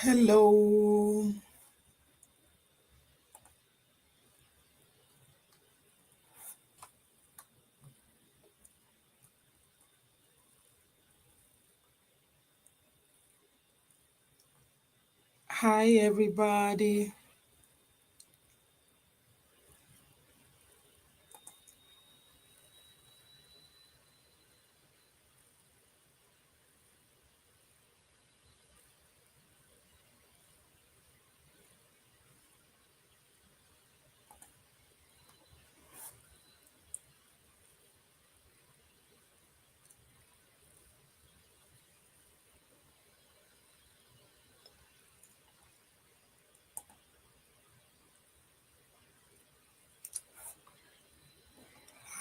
Hello. Hi, everybody.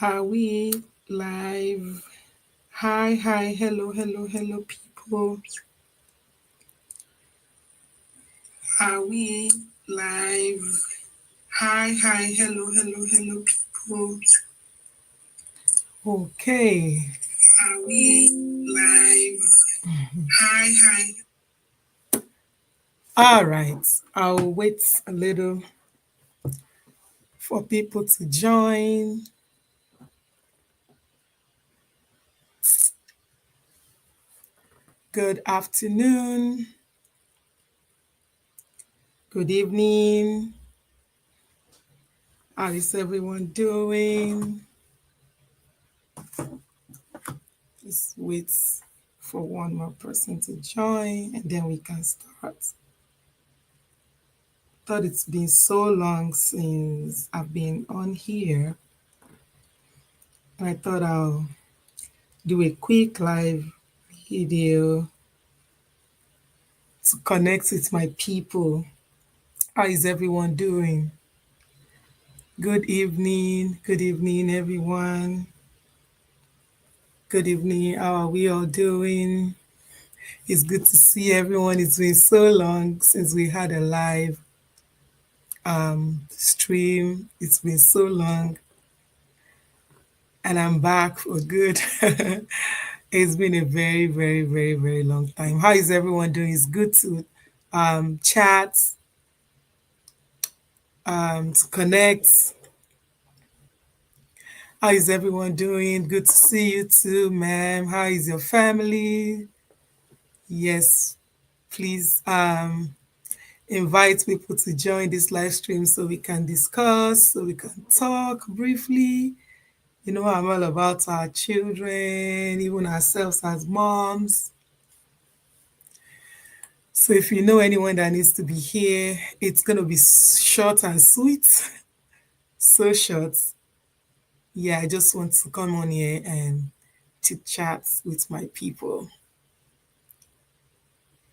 Are we live? Hi, hi, hello, hello, hello, people. Are we live? Hi, hi, hello, hello, hello, people. Okay. Are we live? Hi, hi. All right. I'll wait a little for people to join. Good afternoon. Good evening. How is everyone doing? Just wait for one more person to join and then we can start. Thought it's been so long since I've been on here. And I thought I'll do a quick live video to connect with my people. How is everyone doing? Good evening. Good evening, everyone. Good evening. How are we all doing? It's good to see everyone. It's been so long since we had a live stream. It's been so long, and I'm back for good. It's been a very, very, very, very long time. How is everyone doing? It's good to chat, to connect. How is everyone doing? Good to see you too, ma'am. How is your family? Yes, please invite people to join this live stream so we can discuss, so we can talk briefly. You know, I'm all about our children, even ourselves as moms. So if you know anyone that needs to be here, it's going to be short and sweet. So short. Yeah, I just want to come on here and chit chat with my people.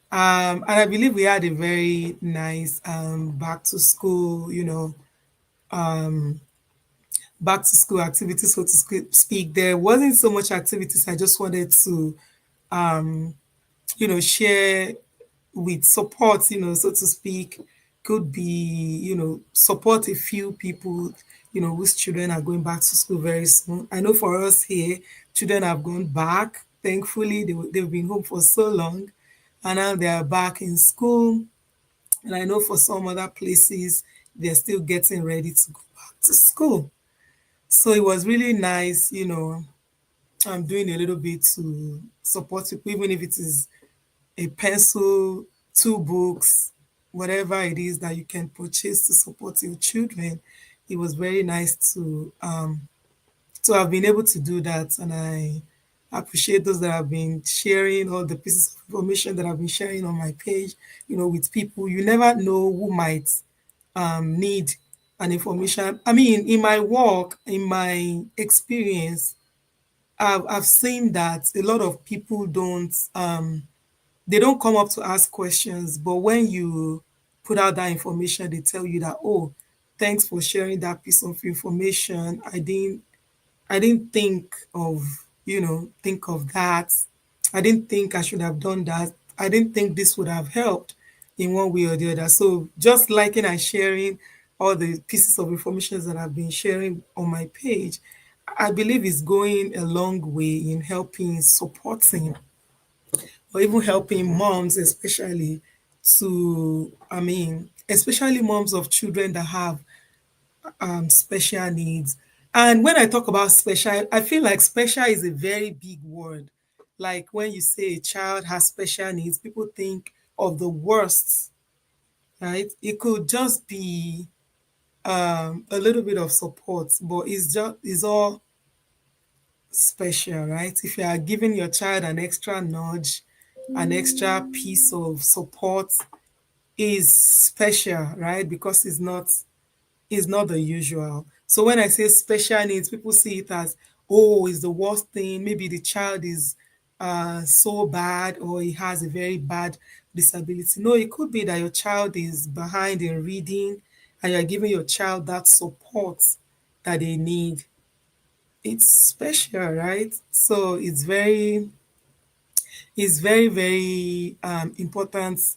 And I believe we had a very nice back to school, back to school activities, so to speak. There wasn't so much activities. I just wanted to, share with support, so to speak, could be, support a few people, whose children are going back to school very soon. I know for us here, children have gone back. Thankfully, they've been home for so long, and now they are back in school. And I know for some other places, they're still getting ready to go back to school. So it was really nice, I'm doing a little bit to support people, even if it is a pencil, two books, whatever it is that you can purchase to support your children. It was very nice to have been able to do that, and I appreciate those that have been sharing all the pieces of information that I've been sharing on my page. With people, you never know who might need an information. I mean, in my work, in my experience, I've seen that a lot of people don't they don't come up to ask questions, but when you put out that information, they tell you that, oh, thanks for sharing that piece of information. I didn't think of that. I didn't think I should have done that. I didn't think this would have helped in one way or the other. So just liking and sharing all the pieces of information that I've been sharing on my page, I believe is going a long way in helping, supporting, or even helping moms, especially, to, I mean, especially moms of children that have special needs. And when I talk about special, I feel like special is a very big word. Like when you say a child has special needs, people think of the worst, right? It could just be a little bit of support, but it's all special, right? If you are giving your child an extra nudge, an extra piece of support, is special, right? Because it's not the usual. So when I say special needs, people see it as, oh, it's the worst thing. Maybe the child is so bad or he has a very bad disability. No, it could be that your child is behind in reading and you're giving your child that support that they need. It's special, right? So very important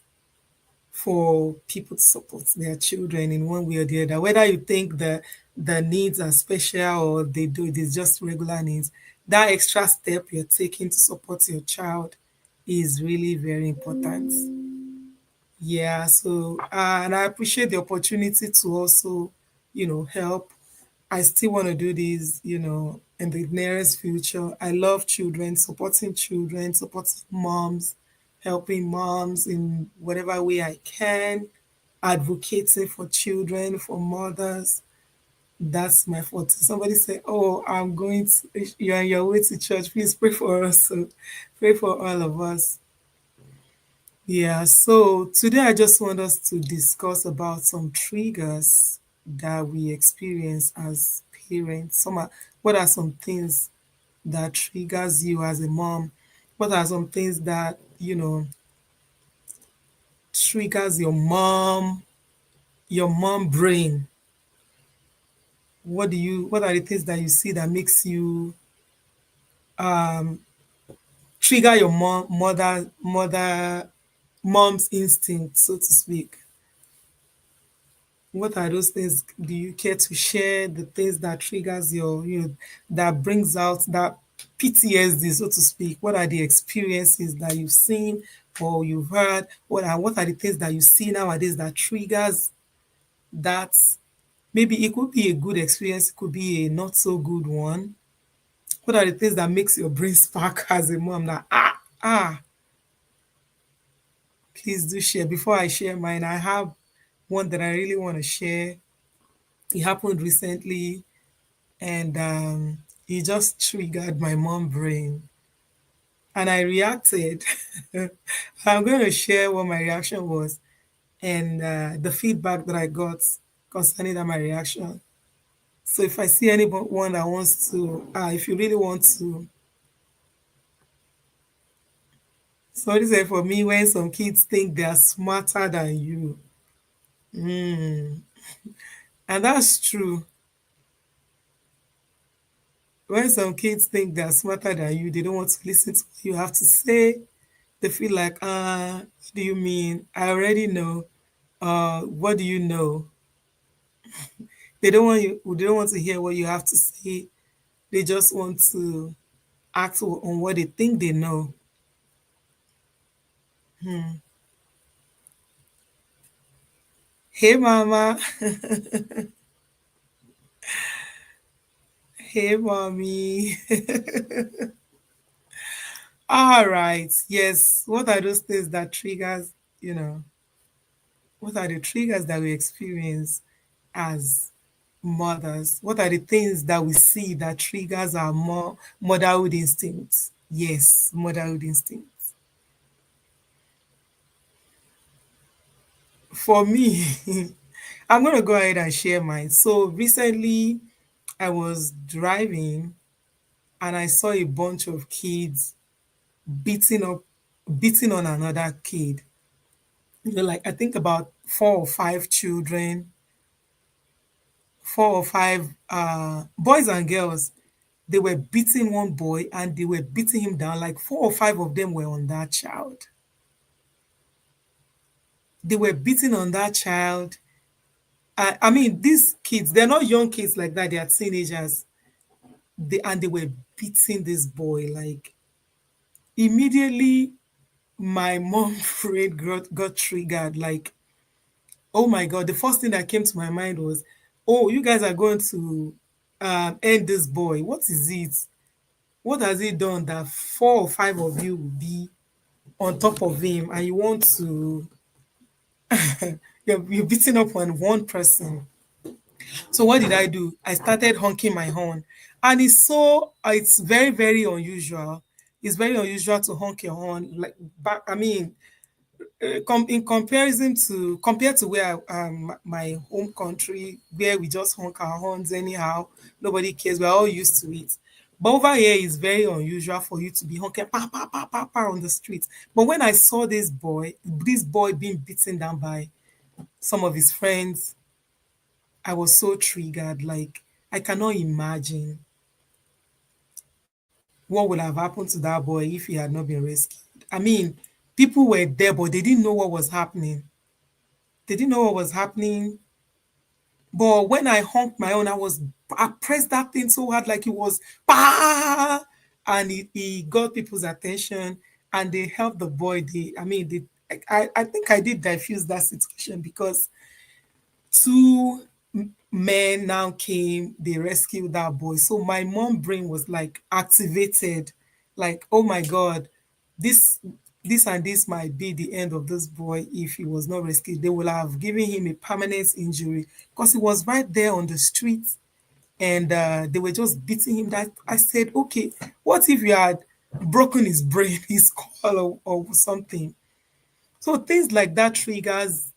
for people to support their children in one way or the other. Whether you think the needs are special or they do it is just regular needs, that extra step you're taking to support your child is really very important. Yeah, so and I appreciate the opportunity to also, help. I still want to do this, in the nearest future. I love children, supporting moms, helping moms in whatever way I can, advocating for children, for mothers. That's my forte. Somebody said, "Oh, you're on your way to church. Please pray for us." So pray for all of us. Yeah, so today I just want us to discuss about some triggers that we experience as parents. What are some things that triggers you as a mom? What are some things that, triggers your mom brain? What are the things that you see that makes you trigger your mom's instinct, so to speak? What are those things? Do you care to share the things that triggers that brings out that PTSD, so to speak? What are the experiences that you've seen or you've heard? What are the things that you see nowadays that triggers that? Maybe it could be a good experience, it could be a not so good one. What are the things that makes your brain spark as a mom? That please do share. Before I share mine, I have one that I really want to share. It happened recently and it just triggered my mom brain and I reacted. I'm going to share what my reaction was and the feedback that I got concerning that my reaction. So if I see anyone that wants to, if you really want to, sorry say for me, when some kids think they are smarter than you, and that's true. When some kids think they are smarter than you, they don't want to listen to what you have to say. They feel like, what do you mean? I already know. What do you know? They don't want to hear what you have to say. They just want to act on what they think they know. Hey mama, hey mommy. All right. Yes. What are those things that triggers, what are the triggers that we experience as mothers? What are the things that we see that triggers our more motherhood instincts? Yes, motherhood instincts. For me, I'm going to go ahead and share mine. So recently, I was driving and I saw a bunch of kids beating up, beating on another kid. Like I think about 4 or 5 children, 4 or 5 boys and girls. They were beating one boy and they were beating him down. Like 4 or 5 of them were on that child. They were beating on that child. I mean, these kids, they're not young kids like that, they are teenagers. And they were beating this boy. Like immediately, my mom brain got triggered. Like, oh my God, the first thing that came to my mind was, oh, you guys are going to end this boy. What is it? What has he done that four or five of you will be on top of him and you want to, you're beating up on one person? So what did I do? I started honking my horn. And it's very, very unusual. It's very unusual to honk your horn. Like, back, I mean, in comparison to compared to where my home country, where we just honk our horns anyhow, nobody cares, we're all used to it. But over here it's very unusual for you to be honking pa pa pa pa pa on the streets. But when I saw this boy being beaten down by some of his friends, I was so triggered. Like, I cannot imagine what would have happened to that boy if he had not been rescued. I mean, people were there, but they didn't know what was happening. They didn't know what was happening. But when I honked my own, I pressed that thing so hard, like it was bah! And he got people's attention and they helped the boy. I think I did diffuse that situation because two men now came, they rescued that boy. So my mom brain was like activated, like, oh my God, this this and this might be the end of this boy if he was not rescued. They will have given him a permanent injury because he was right there on the street and they were just beating him. That I said, okay, what if you had broken his brain, his skull, or something? So things like that triggers,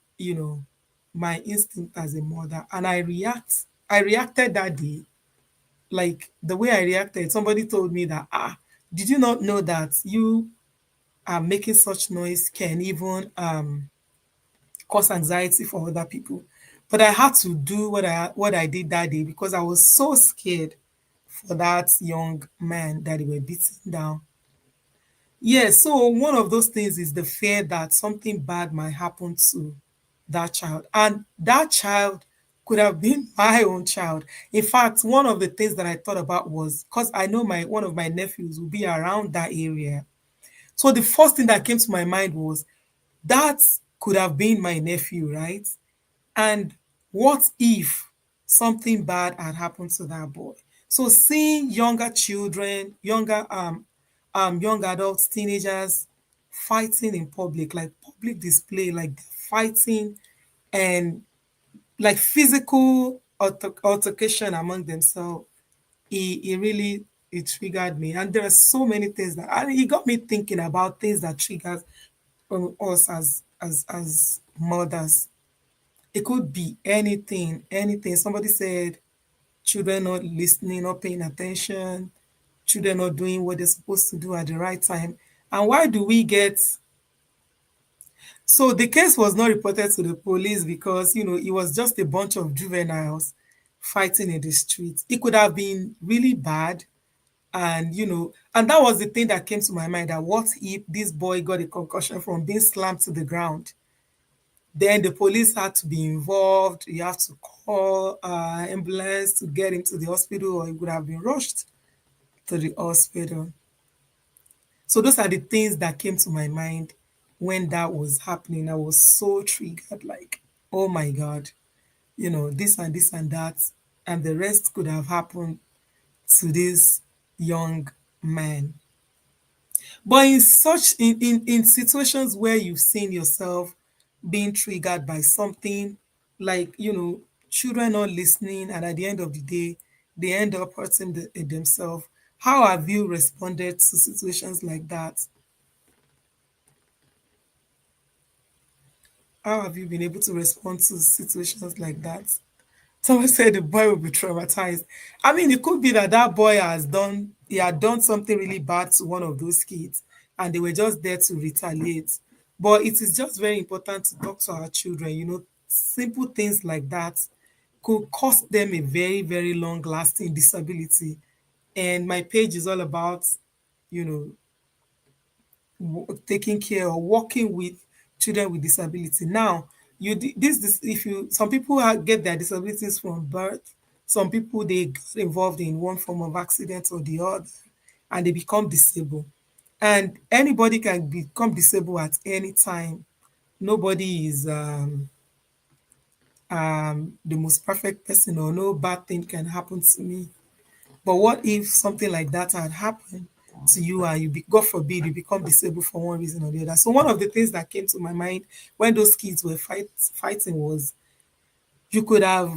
my instinct as a mother, and I reacted that day. Like, the way I reacted, somebody told me that, did you not know that you are making such noise can even cause anxiety for other people? But I had to do what I did that day because I was so scared for that young man that they were beating down. Yeah, so one of those things is the fear that something bad might happen to that child. And that child could have been my own child. In fact, one of the things that I thought about was because I know my one of my nephews will be around that area. So the first thing that came to my mind was that could have been my nephew, right? And what if something bad had happened to that boy? So seeing younger children, young adults, teenagers fighting in public, like public display, like fighting and like physical altercation among themselves, it really it triggered me. And there are so many things that and it got me thinking about things that triggers us as mothers. It could be anything, anything. Somebody said children not listening, not paying attention, children not doing what they're supposed to do at the right time. And why do we get so the case was not reported to the police because it was just a bunch of juveniles fighting in the streets. It could have been really bad. And and that was the thing that came to my mind, that what if this boy got a concussion from being slammed to the ground? Then the police had to be involved. You have to call ambulance to get him to the hospital, or he would have been rushed to the hospital. So those are the things that came to my mind when that was happening. I was so triggered, like, oh my God, this and this and that, and the rest could have happened to this young man. But in situations where you've seen yourself being triggered by something, like children not listening, and at the end of the day they end up hurting themselves, how have you responded to situations like that? How have you been able to respond to situations like that? Someone said the boy will be traumatized. I mean, it could be that that boy he had done something really bad to one of those kids and they were just there to retaliate. But it is just very important to talk to our children. Simple things like that could cost them a very, very long lasting disability. And my page is all about, you know, taking care or working with children with disability. Now, this if you some people get their disabilities from birth. Some people they get involved in one form of accident or the other, and they become disabled. And anybody can become disabled at any time. Nobody is the most perfect person, or no bad thing can happen to me. But what if something like that had happened to you, and God forbid, you become disabled for one reason or the other? So one of the things that came to my mind when those kids were fighting was, you could have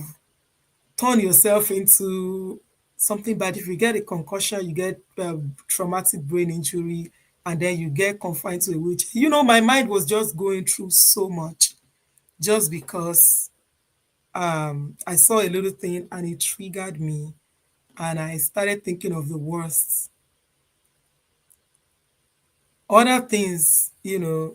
turned yourself into something bad. If you get a concussion, you get traumatic brain injury, and then you get confined to a wheelchair. My mind was just going through so much, just because I saw a little thing and it triggered me, and I started thinking of the worst. Other things,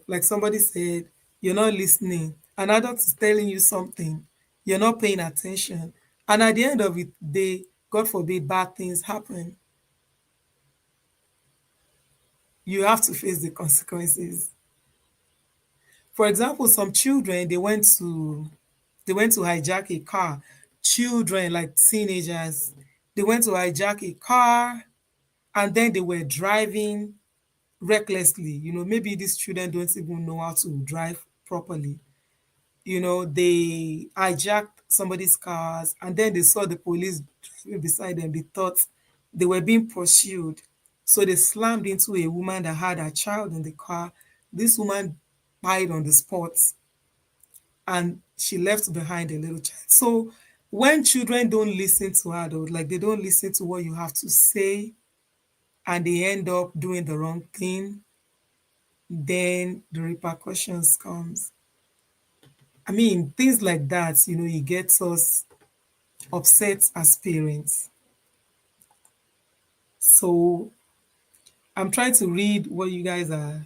like somebody said, you're not listening. An adult is telling you something, you're not paying attention. And at the end of the day, God forbid, bad things happen. You have to face the consequences. For example, some children, they went to hijack a car. Children, like teenagers, they went to hijack a car, and then they were driving recklessly. Maybe these children don't even know how to drive properly. They hijacked somebody's cars, and then they saw the police driving beside them. They thought they were being pursued. So they slammed into a woman that had a child in the car. This woman died on the spot, and she left behind a little child. So when children don't listen to adults, like they don't listen to what you have to say, and they end up doing the wrong thing, then the repercussions comes. I mean, things like that, it gets us upset as parents. So I'm trying to read what you guys are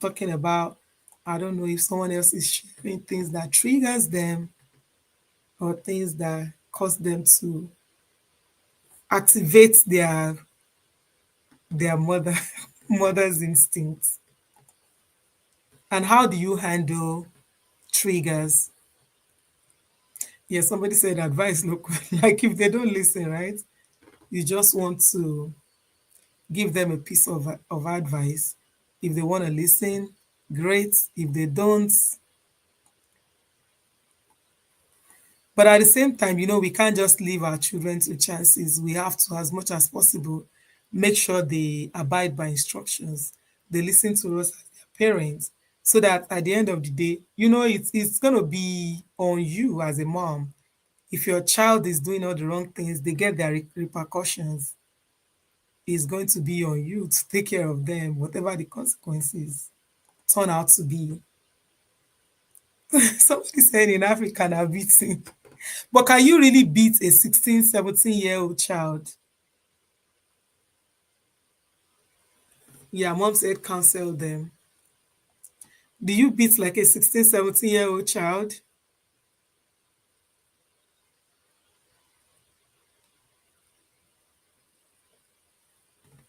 talking about. I don't know if someone else is sharing things that triggers them, or things that cause them to activate their mother's instincts. And how do you handle triggers? Yeah, somebody said advice look like if they don't listen, right? You just want to give them a piece of advice. If they want to listen, great. If they don't, but at the same time, we can't just leave our children to chances. We have to, as much as possible, make sure they abide by instructions. They listen to us as their parents, so that at the end of the day, it's going to be on you as a mom. If your child is doing all the wrong things, they get their repercussions. It's going to be on you to take care of them, whatever the consequences turn out to be. Somebody said in Africa are beating. But can you really beat a 16, 17-year-old child? Yeah, mom said cancel them. Do you beat like a 16, 17-year-old child?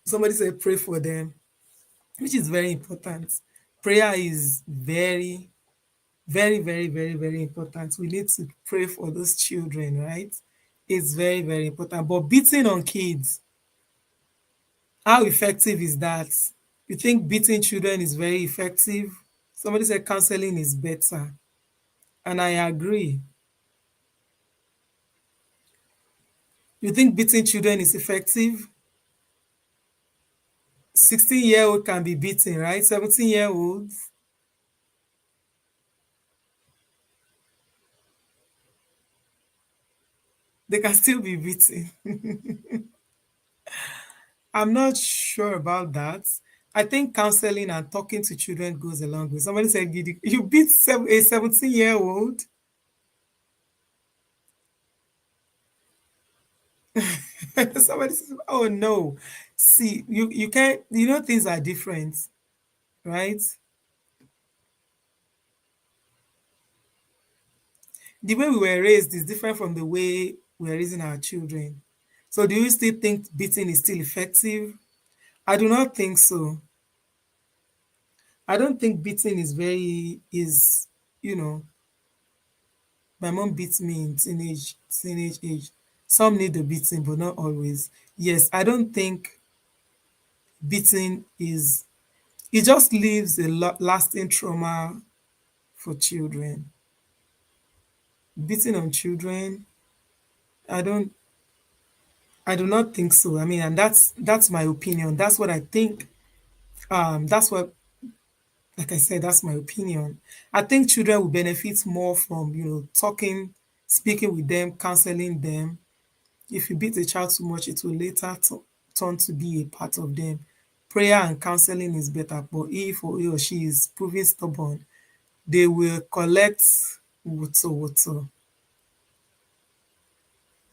Somebody said pray for them, which is very important. Prayer is very, very, very, very, very important. We need to pray for those children, right? It's very, very important. But beating on kids, how effective is that? You think beating children is very effective? Somebody said counseling is better. And I agree. You think beating children is effective? 16-year-old can be beaten, right? 17-year-olds, they can still be beaten. I'm not sure about that. I think counseling and talking to children goes a long way. Somebody said, you beat a 17-year-old. Somebody said, oh no. See, you can't, things are different, right? The way we were raised is different from the way we're raising our children. So do you still think beating is still effective? I do not think so. I don't think beating is you know, my mom beats me in teenage age. Some need the beating, but not always. Yes, I don't think beating is It just leaves a lasting trauma for children. Beating on children, I don't I do not think so. I mean, and that's my opinion. That's what I think. That's what, like I said, that's my opinion. I think children will benefit more from, talking, speaking with them, counseling them. If you beat a child too much, it will later turn to be a part of them. Prayer and counseling is better, but if he or she is proving stubborn, they will collect woto woto.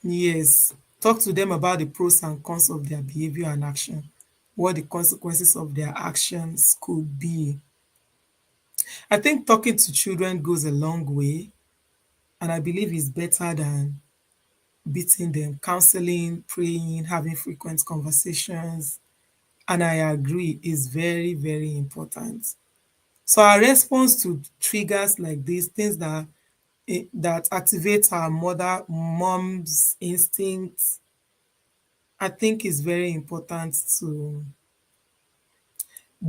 Yes. Talk to them about the pros and cons of their behavior and action, what the consequences of their actions could be. I think talking to children goes a long way, and I believe it's better than beating them. Counseling, praying, having frequent conversations, and I agree, is very, very important. So our response to triggers like these, things that activate our mom's instincts, I think is very important to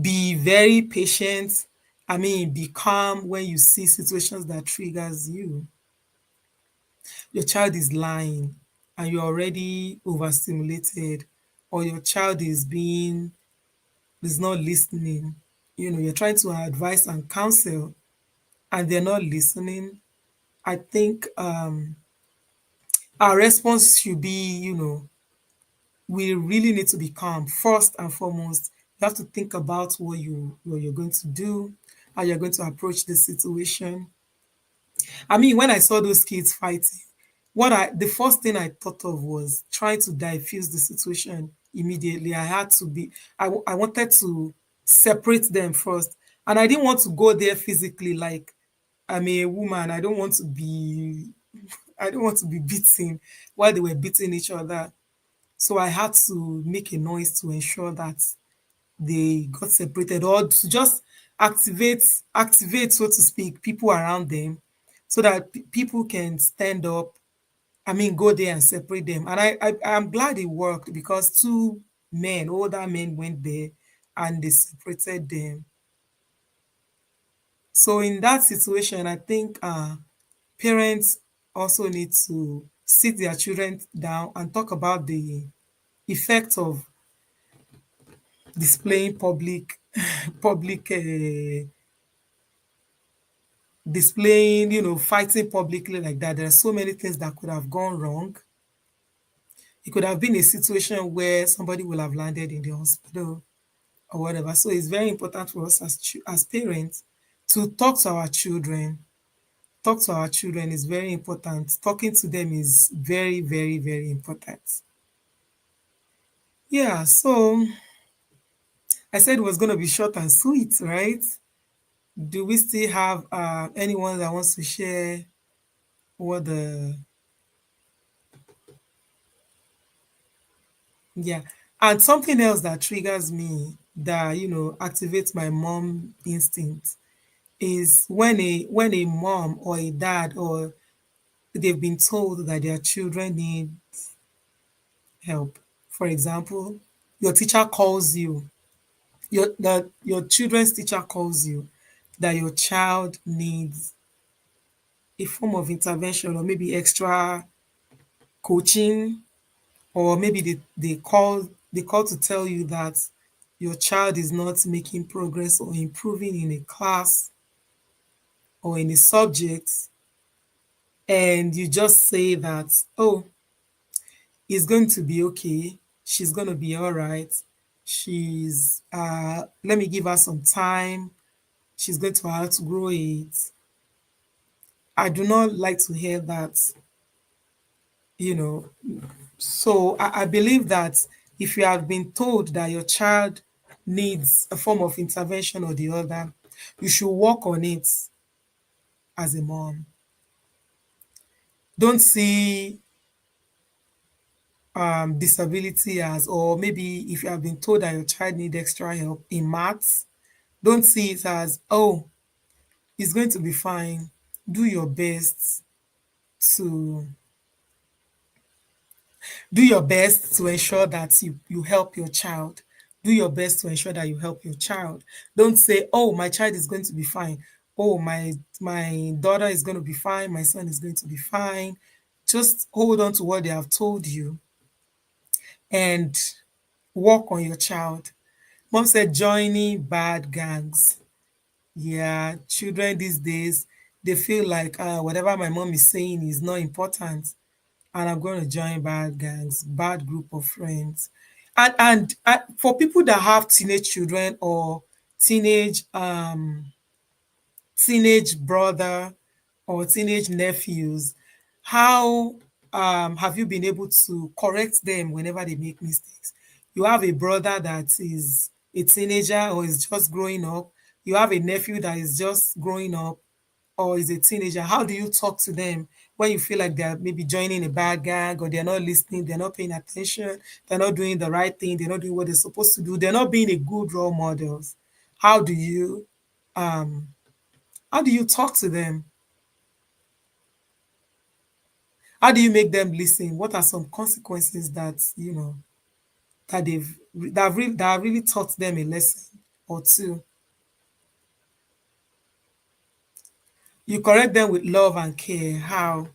be very patient. I mean, be calm when you see situations that triggers you. Your child is lying and you're already overstimulated, or your child is not listening. You're trying to advise and counsel and they're not listening. I think our response should be, we really need to be calm. First and foremost, you have to think about what you're going to do, how you're going to approach the situation. I mean, when I saw those kids fighting, the first thing I thought of was trying to diffuse the situation immediately. I wanted to separate them first, and I didn't want to go there physically. Like, I'm a woman, I don't want to be beaten while they were beating each other. So I had to make a noise to ensure that they got separated, or to just activate, so to speak, people around them, so that people can stand up. I mean, go there and separate them. And I'm glad it worked, because two men, older men, went there and they separated them. So in that situation, I think parents also need to sit their children down and talk about the effect of displaying public displaying, fighting publicly like that. There are so many things that could have gone wrong. It could have been a situation where somebody will have landed in the hospital or whatever. So it's very important for us as parents to talk to our children. Talk to our children is very important. Talking to them is very, very, very important. Yeah, so I said it was going to be short and sweet, right? Do we still have anyone that wants to share what the yeah, and something else that triggers me, that activates my mom instinct, is when a mom or a dad, or they've been told that their children need help. For example, your teacher calls you, your children's teacher calls you, that your child needs a form of intervention, or maybe extra coaching, or maybe they call to tell you that your child is not making progress or improving in a class or in a subject, and you just say that, oh, it's going to be okay, she's going to be all right, she's let me give her some time, she's going to outgrow it. I do not like to hear that, you know So I believe that if you have been told that your child needs a form of intervention or the other, you should work on it as a mom. Don't see disability as, or maybe if you have been told that your child needs extra help in maths, don't see it as, oh, it's going to be fine. Do your best to do your best to ensure that you help your child. Do your best to ensure that you help your child. Don't say, oh, my child is going to be fine. Oh, my daughter is going to be fine. My son is going to be fine. Just hold on to what they have told you and work on your child. Mom said joining bad gangs. Yeah, children these days, they feel like whatever my mom is saying is not important, and I'm going to join bad gangs, bad group of friends. And for people that have teenage children or teenage teenage brother or teenage nephews, how have you been able to correct them whenever they make mistakes? You have a brother that is a teenager or is just growing up. You have a nephew that is just growing up or is a teenager. How do you talk to them when you feel like they're maybe joining a bad gang or they're not listening, they're not paying attention, they're not doing the right thing, they're not doing what they're supposed to do, they're not being a good role models? How do you um how do you talk to them? How do you make them listen? What are some consequences that that that have really taught them a lesson or two? You correct them with love and care. How?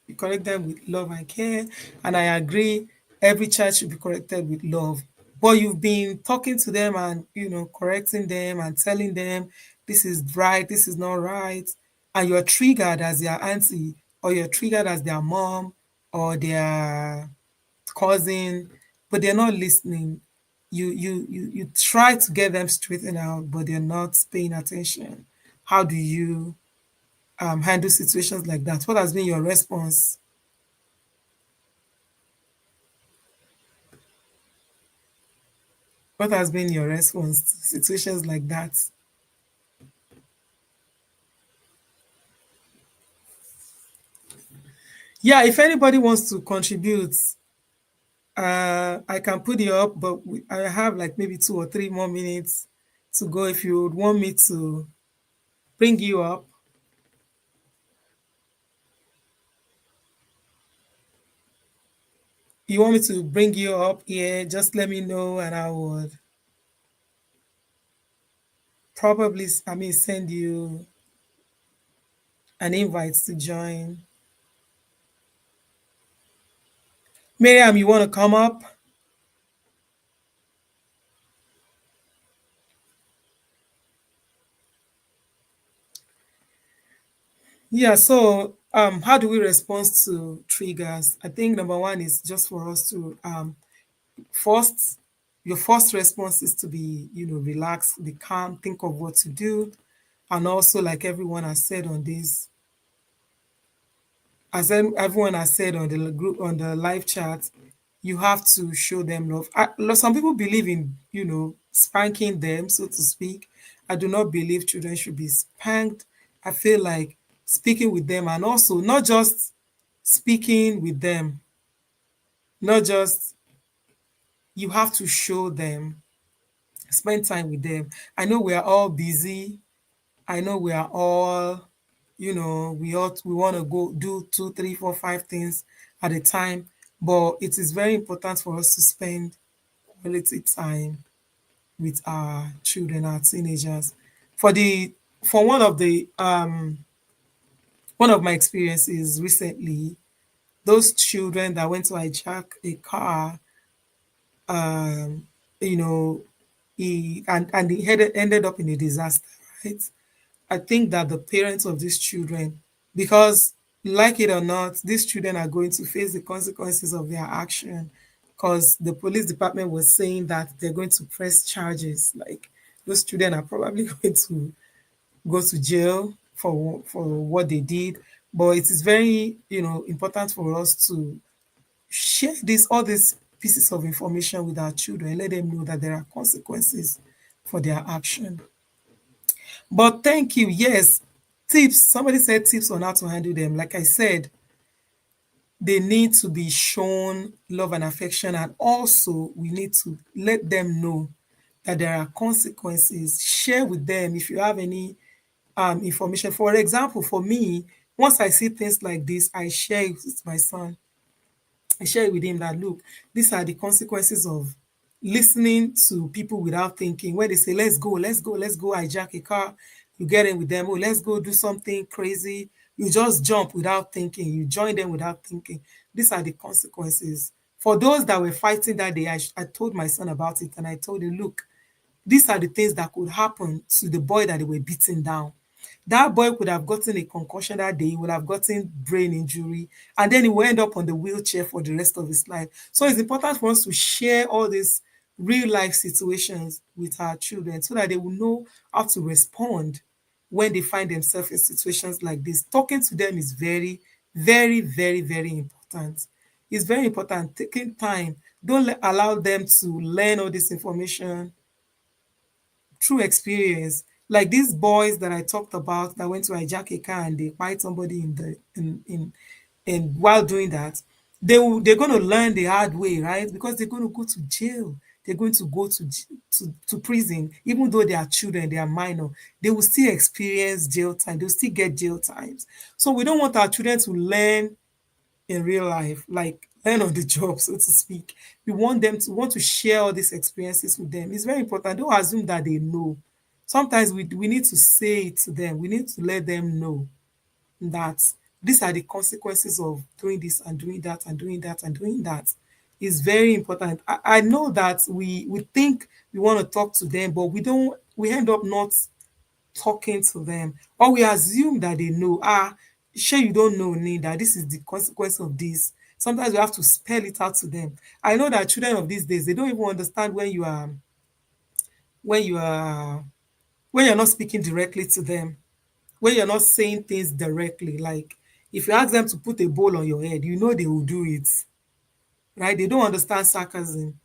You correct them with love and care. And I agree, every child should be corrected with love. But you've been talking to them and correcting them and telling them this is right, this is not right, and you're triggered as their auntie, or you're triggered as their mom or their cousin, but they're not listening. You try to get them straightened out, but they're not paying attention. How do you handle situations like that? What has been your response? What has been your response to situations like that? Yeah, if anybody wants to contribute, I can put you up, but I have like maybe 2 or 3 more minutes to go. If you would want me to bring you up, you want me to bring you up here, just let me know and I would probably, I mean, send you an invite to join. Miriam, you want to come up? Yeah, so how do we respond to triggers? I think number one is just for us to first, your first response is to be, relax, be calm, think of what to do. And also, like everyone has said on this, as everyone has said on the group, on the live chat, you have to show them love. Some people believe in, spanking them, so to speak. I do not believe children should be spanked. I feel like speaking with them, and also not just speaking with them, not just, you have to show them, spend time with them. I know we are all busy. I know we are all, we want to go do two, three, four, five things at a time. But it is very important for us to spend quality time with our children, our teenagers. For the for one of my experiences recently, those children that went to hijack a car, um, you know, and he ended up in a disaster, right? I think that the parents of these children, because like it or not, these children are going to face the consequences of their action. Because the police department was saying that they're going to press charges. Like those children are probably going to go to jail for what they did. But it is very, important for us to share all these pieces of information with our children, let them know that there are consequences for their action. But thank you. Yes, tips. Somebody said tips on how to handle them. Like I said, they need to be shown love and affection, and also we need to let them know that there are consequences. Share with them if you have any information. For example, for me, once I see things like this, I share it with my son. I share with him that look, these are the consequences of listening to people without thinking. When they say, let's go, let's go, let's go hijack a car, you get in with them, oh, let's go do something crazy. You just jump without thinking, you join them without thinking. These are the consequences. For those that were fighting that day, I told my son about it and I told him, look, these are the things that could happen to the boy that they were beating down. That boy could have gotten a concussion that day, he would have gotten brain injury, and then he will end up on the wheelchair for the rest of his life. So it's important for us to share all these real life situations with our children so that they will know how to respond when they find themselves in situations like this. Talking to them is very, very, very, very important. It's very important. Taking time. Don't allow them to learn all this information through experience. Like these boys that I talked about that went to hijack a car and they fight somebody in the in and while doing that, they're going to learn the hard way, right? Because they're going to go to jail. They're going to go to prison, even though they are children, they are minor. They will still experience jail time. They'll still get jail times. So we don't want our children to learn in real life, like learn on the job, so to speak. We want them to want to share all these experiences with them. It's very important. Don't assume that they know. Sometimes we need to say it to them. We need to let them know that these are the consequences of doing this and doing that and doing that and doing that. Is very important. I know that we think we want to talk to them, but we don't. We end up not talking to them, or we assume that they know. Sure, you don't know, Ni, that this is the consequence of this. Sometimes we have to spell it out to them. I know that children of these days, they don't even understand when you are when you're not speaking directly to them, when you're not saying things directly. Like if you ask them to put a bowl on your head, you know they will do it, right? They don't understand sarcasm.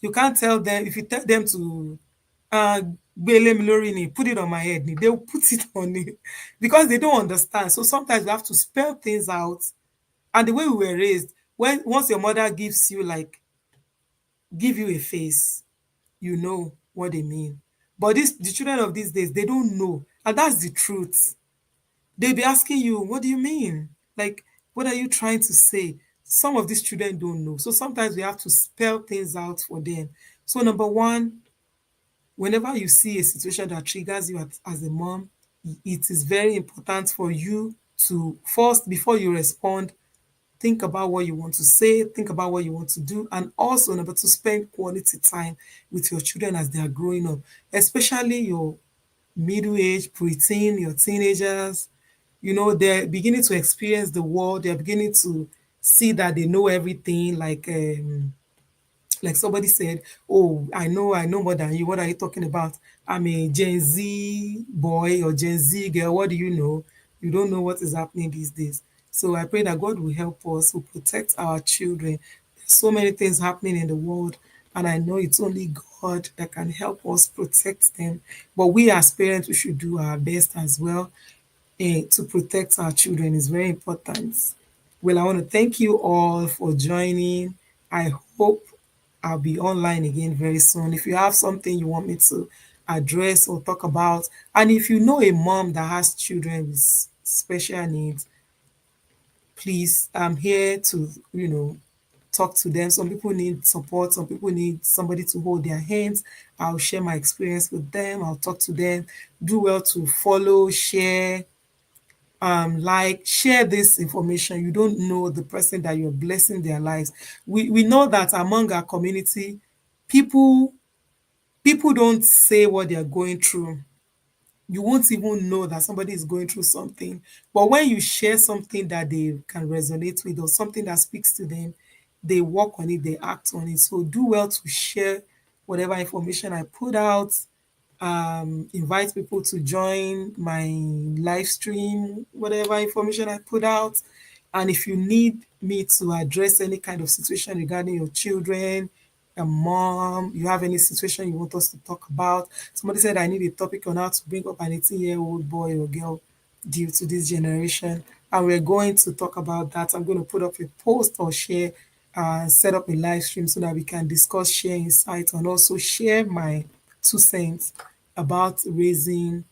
You can't tell them if you tell them to uh gbele mi lórí ni, put it on my head, ni, they'll put it on it because they don't understand. So sometimes we have to spell things out. And the way we were raised, when once your mother gives you like give you a face, you know what they mean. But this the children of these days, they don't know. And that's the truth. They'll be asking you, what do you mean? Like, what are you trying to say? Some of these children don't know. So sometimes we have to spell things out for them. So number one, whenever you see a situation that triggers you as a mom, it is very important for you to first, before you respond, think about what you want to say, think about what you want to do, and also number two, spend quality time with your children as they are growing up, especially your middle age, preteen, your teenagers. They're beginning to experience the world, they're beginning to see that they know everything, like somebody said, oh, I know more than you. What are you talking about? I'm a Gen Z boy or Gen Z girl. What do you know? You don't know what is happening these days. So I pray that God will help us to protect our children. There's so many things happening in the world, and I know it's only God that can help us protect them. But we as parents, we should do our best as well, to protect our children is very important. Well, I want to thank you all for joining. I hope I'll be online again very soon. If you have something you want me to address or talk about, and if you know a mom that has children with special needs, please, I'm here to, talk to them. Some people need support, some people need somebody to hold their hands. I'll share my experience with them, I'll talk to them. Do well to follow, share, like share this information. You don't know the person that you're blessing their lives. We know that among our community, people people don't say what they're going through. You won't even know that somebody is going through something. But when you share something that they can resonate with or something that speaks to them, they work on it, they act on it. So do well to share whatever information I put out. Invite people to join my live stream, whatever information I put out. And if you need me to address any kind of situation regarding your children, a mom, you have any situation you want us to talk about. Somebody said I need a topic on how to bring up an 18-year-old boy or girl due to this generation. And we're going to talk about that. I'm going to put up a post or share, set up a live stream so that we can discuss, share insights, and also share my 2 cents about raising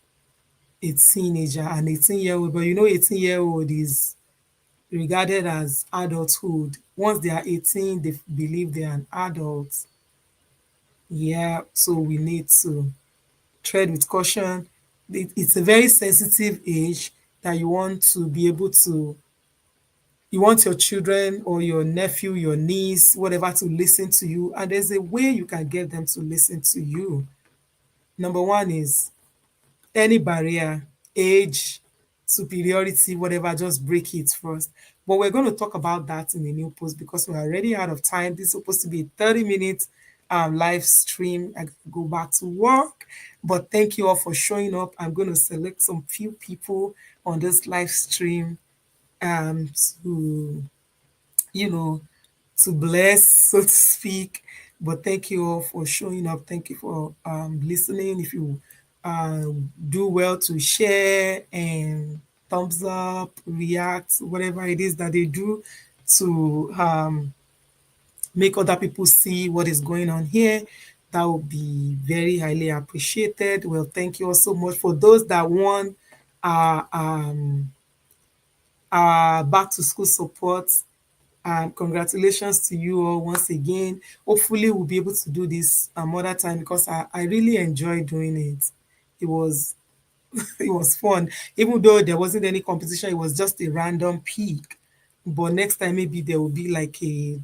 a teenager, an 18-year-old. But 18-year-old is regarded as adulthood. Once they are 18, they believe they are an adult. Yeah, so we need to tread with caution. It's a very sensitive age that you want to be able to, you want your children or your nephew, your niece, whatever, to listen to you. And there's a way you can get them to listen to you. Number one is any barrier, age, superiority, whatever, just break it first. But we're going to talk about that in the new post because we're already out of time. This is supposed to be a 30-minute live stream. I go back to work. But thank you all for showing up. I'm going to select some few people on this live stream to, you know, to bless, so to speak. But thank you all for showing up. Thank you for listening. If you do well to share and thumbs up, react, whatever it is that they do to make other people see what is going on here, that would be very highly appreciated. Well, thank you all so much for those that won our back to school support. Congratulations to you all once again. Hopefully, we'll be able to do this another time because I really enjoy doing it. It was it was fun. Even though there wasn't any competition, it was just a random pick. But next time, maybe there will be like a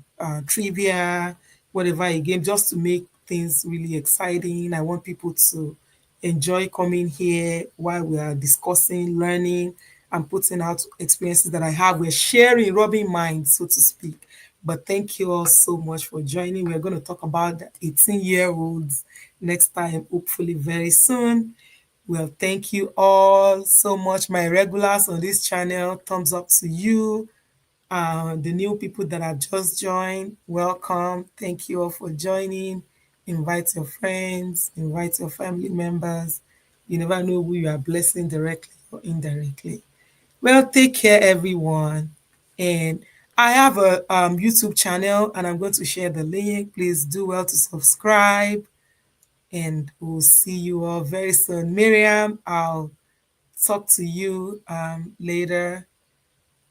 trivia, whatever, a game just to make things really exciting. I want people to enjoy coming here while we are discussing, learning, and putting out experiences that I have. We're sharing, rubbing minds, so to speak. But thank you all so much for joining. We're going to talk about the 18-year-olds next time, hopefully very soon. Well, thank you all so much, my regulars on this channel. Thumbs up to you. The new people that have just joined, welcome. Thank you all for joining. Invite your friends, invite your family members. You never know who you are blessing directly or indirectly. Well, take care, everyone. And I have a YouTube channel and I'm going to share the link. Please do well to subscribe and we'll see you all very soon. Miriam, I'll talk to you later.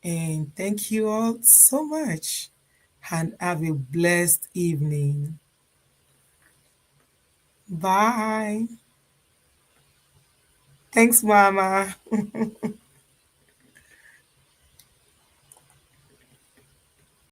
And thank you all so much. And have a blessed evening. Bye. Thanks, Mama.